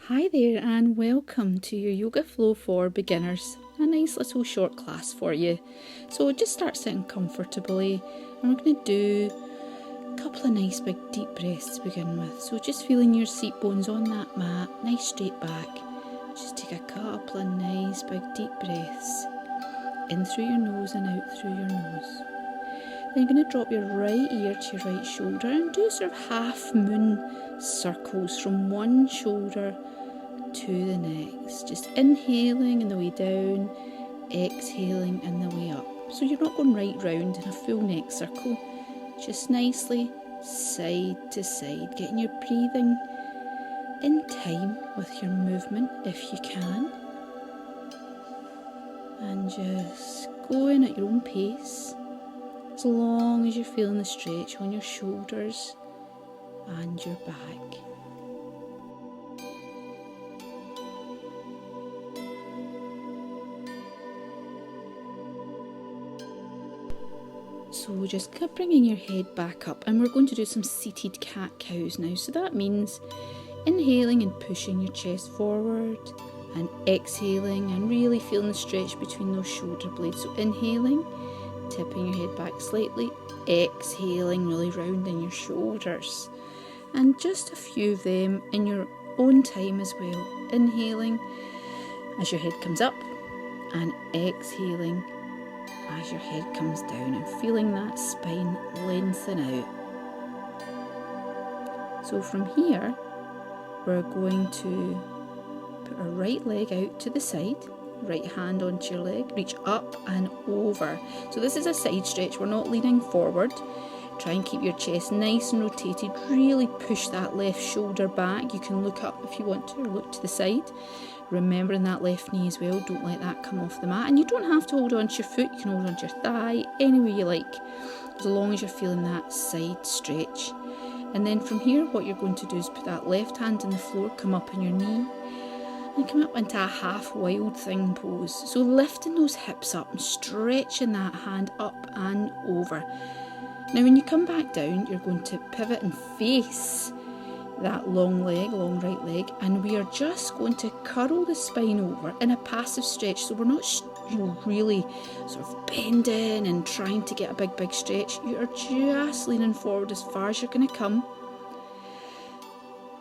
Hi there and welcome to your Yoga Flow for Beginners, a nice little short class for you. So just start sitting comfortably and we're going to do a couple of nice big deep breaths to begin with. So just feeling your seat bones on that mat, nice straight back. Just take a couple of nice big deep breaths in through your nose and out through your nose. Then you're going to drop your right ear to your right shoulder and do sort of half moon circles from one shoulder to the next. Just inhaling and the way down, exhaling and the way up. So you're not going right round in a full neck circle, just nicely side to side, getting your breathing in time with your movement if you can, and just going at your own pace as long as you're feeling the stretch on your shoulders and your back. So just keep bringing your head back up, and we're going to do some seated cat-cows now. So that means inhaling and pushing your chest forward and exhaling and really feeling the stretch between those shoulder blades. So inhaling, tipping your head back slightly, exhaling, really rounding your shoulders. And just a few of them in your own time as well. Inhaling as your head comes up and exhaling as your head comes down, and feeling that spine lengthen out. So from here, we're going to put our right leg out to the side, right hand onto your leg, reach up and over. So this is a side stretch, we're not leaning forward. Try and keep your chest nice and rotated, really push that left shoulder back. You can look up if you want to, or look to the side. Remembering that left knee as well, don't let that come off the mat. And you don't have to hold on to your foot, you can hold on to your thigh, any way you like, as long as you're feeling that side stretch. And then from here, what you're going to do is put that left hand on the floor, come up on your knee, and come up into a half wild thing pose. So lifting those hips up and stretching that hand up and over. Now when you come back down, you're going to pivot and face that long leg, long right leg, and we are just going to curl the spine over in a passive stretch. So we're not really sort of bending and trying to get a big stretch. You are just leaning forward as far as you're going to come,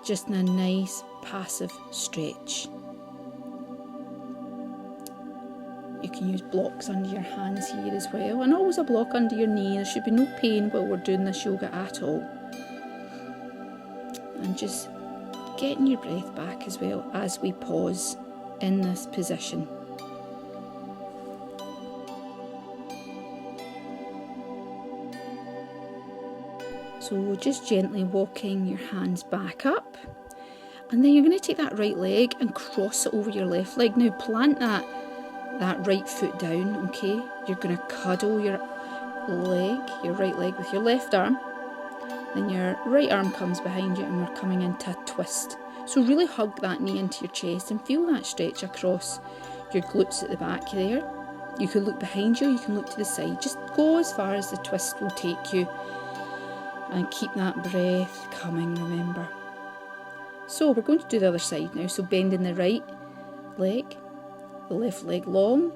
just in a nice passive stretch. You can use blocks under your hands here as well, and always a block under your knee. There should be no pain while we're doing this yoga at all. And just getting your breath back as well as we pause in this position. So just gently walking your hands back up, and then you're going to take that right leg and cross it over your left leg. Now plant that right foot down, okay? You're going to cuddle your right leg with your left arm. Then your right arm comes behind you and we're coming into a twist. So really hug that knee into your chest and feel that stretch across your glutes at the back there. You can look behind you, you can look to the side. Just go as far as the twist will take you and keep that breath coming, remember. So we're going to do the other side now. So bending the right leg, the left leg long,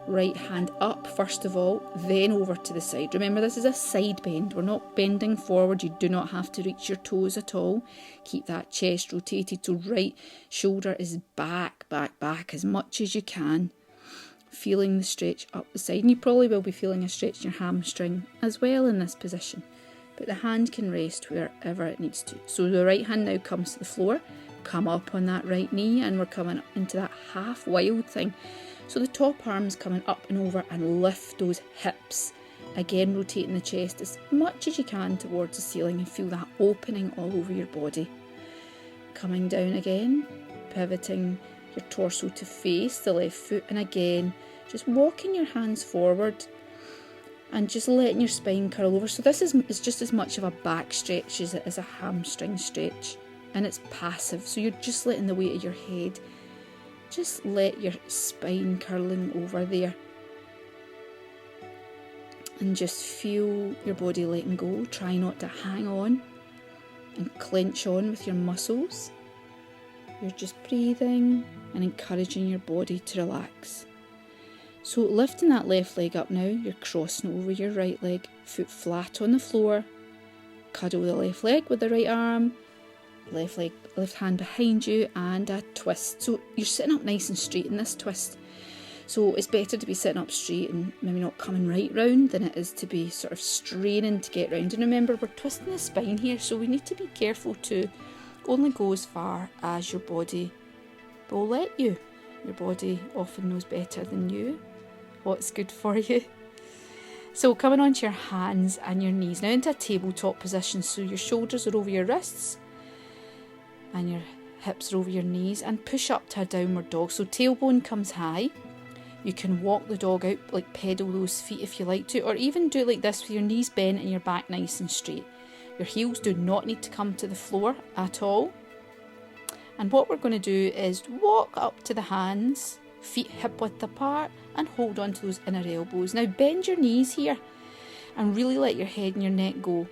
right hand up first of all, then over to the side. Remember, this is a side bend. We're not bending forward. You do not have to reach your toes at all. Keep that chest rotated so right shoulder is back as much as you can. Feeling the stretch up the side. And you probably will be feeling a stretch in your hamstring as well in this position. But the hand can rest wherever it needs to. So the right hand now comes to the floor. Come up on that right knee, and we're coming up into that half wild thing. So the top arm's coming up and over, and lift those hips. Again, rotating the chest as much as you can towards the ceiling and feel that opening all over your body. Coming down again, pivoting your torso to face the left foot, and again, just walking your hands forward and just letting your spine curl over. So this is just as much of a back stretch as it is a hamstring stretch, and it's passive. So you're just letting the weight of your head just let your spine curling over there. And just feel your body letting go. Try not to hang on and clench on with your muscles. You're just breathing and encouraging your body to relax. So lifting that left leg up now, you're crossing over your right leg, foot flat on the floor. Cuddle the left leg with the right arm, left hand behind you, and a twist. So you're sitting up nice and straight in this twist. So it's better to be sitting up straight and maybe not coming right round than it is to be sort of straining to get round. And remember, we're twisting the spine here, so we need to be careful to only go as far as your body will let you. Your body often knows better than you what's good for you. So coming onto your hands and your knees, now into a tabletop position, so your shoulders are over your wrists and your hips are over your knees, and push up to a downward dog. So tailbone comes high. You can walk the dog out, like pedal those feet if you like to, or even do it like this with your knees bent and your back nice and straight. Your heels do not need to come to the floor at all. And what we're going to do is walk up to the hands, feet hip width apart, and hold on to those inner elbows. Now bend your knees here and really let your head and your neck go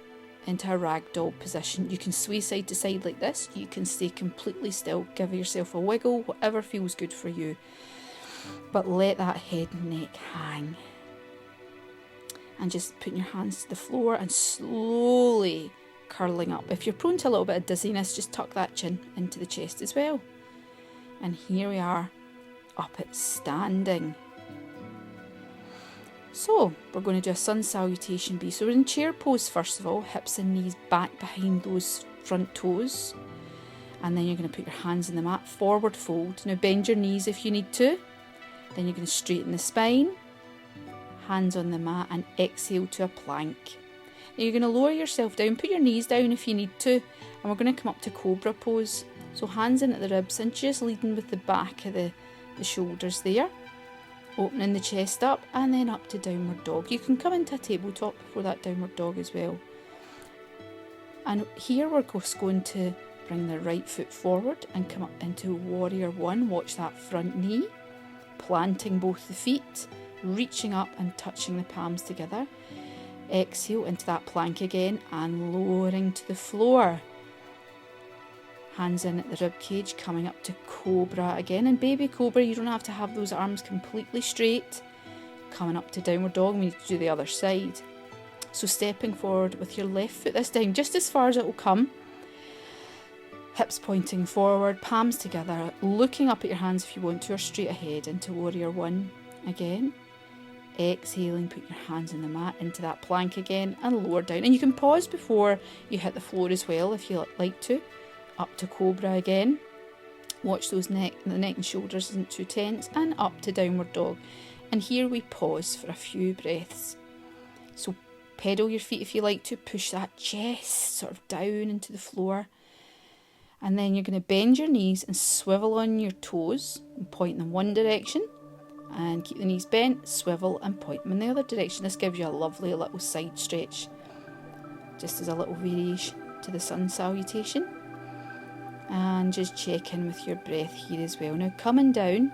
into a ragdoll position. You can sway side to side like this. You can stay completely still. Give yourself a wiggle, whatever feels good for you. But let that head and neck hang. And just putting your hands to the floor and slowly curling up. If you're prone to a little bit of dizziness, just tuck that chin into the chest as well. And here we are, up at standing. So we're going to do a sun salutation B. So we're in chair pose first of all, hips and knees back behind those front toes. And then you're going to put your hands in the mat, forward fold. Now bend your knees if you need to. Then you're going to straighten the spine, hands on the mat, and exhale to a plank. Now you're going to lower yourself down, put your knees down if you need to, and we're going to come up to cobra pose. So hands in at the ribs and just leading with the back of the shoulders there. Opening the chest up and then up to downward dog. You can come into a tabletop before that downward dog as well. And here we're just going to bring the right foot forward and come up into warrior one. Watch that front knee. Planting both the feet, reaching up and touching the palms together. Exhale into that plank again and lowering to the floor. Hands in at the rib cage, coming up to cobra again. And baby cobra, you don't have to have those arms completely straight. Coming up to downward dog, we need to do the other side. So stepping forward with your left foot this time, just as far as it will come. Hips pointing forward, palms together, looking up at your hands if you want to, or straight ahead into warrior one again. Exhaling, put your hands on the mat into that plank again and lower down. And you can pause before you hit the floor as well if you like to. Up to cobra again. Watch those the neck and shoulders isn't too tense, and up to downward dog. And here we pause for a few breaths. So pedal your feet if you like to, push that chest sort of down into the floor. And then you're going to bend your knees and swivel on your toes and point in one direction. And keep the knees bent, swivel and point them in the other direction. This gives you a lovely little side stretch, just as a little variation to the sun salutation. And just check in with your breath here as well. Now coming down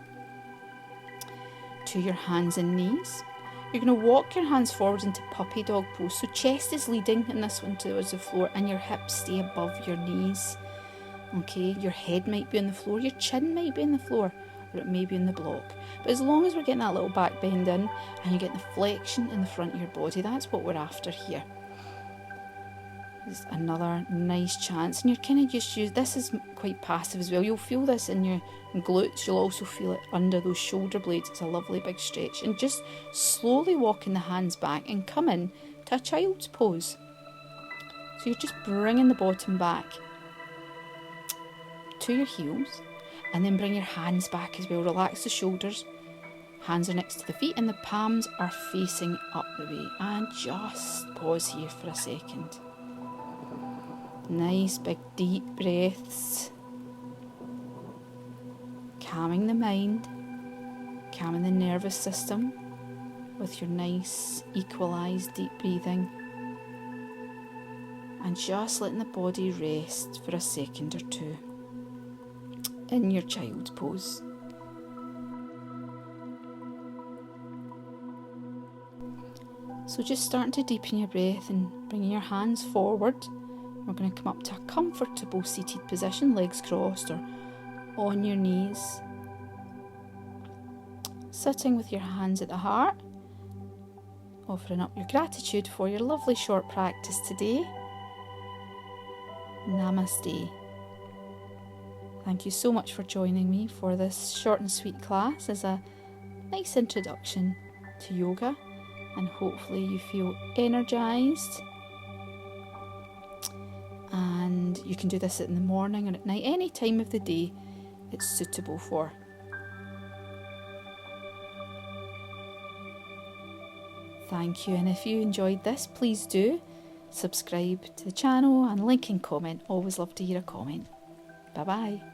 to your hands and knees. You're going to walk your hands forward into puppy dog pose. So chest is leading in this one towards the floor and your hips stay above your knees. Okay, your head might be on the floor, your chin might be on the floor, or it may be in the block. But as long as we're getting that little back bend in and you're getting the flexion in the front of your body, that's what we're after here. This is another nice chance. And you're kind of just this is quite passive as well. You'll feel this in your glutes. You'll also feel it under those shoulder blades. It's a lovely big stretch. And just slowly walking the hands back and come in to a child's pose. So you're just bringing the bottom back to your heels, and then bring your hands back as well. Relax the shoulders, hands are next to the feet, and the palms are facing up the way. And just pause here for a second. Nice big deep breaths, calming the mind, calming the nervous system with your nice equalised deep breathing, and just letting the body rest for a second or two in your child's pose. So just starting to deepen your breath and bringing your hands forward. We're going to come up to a comfortable seated position, legs crossed or on your knees, sitting with your hands at the heart, offering up your gratitude for your lovely short practice today. Namaste. Thank you so much for joining me for this short and sweet class as a nice introduction to yoga, and hopefully you feel energized. And you can do this in the morning or at night, any time of the day it's suitable for. Thank you, and if you enjoyed this, please do subscribe to the channel and like and comment. Always love to hear a comment. Bye bye.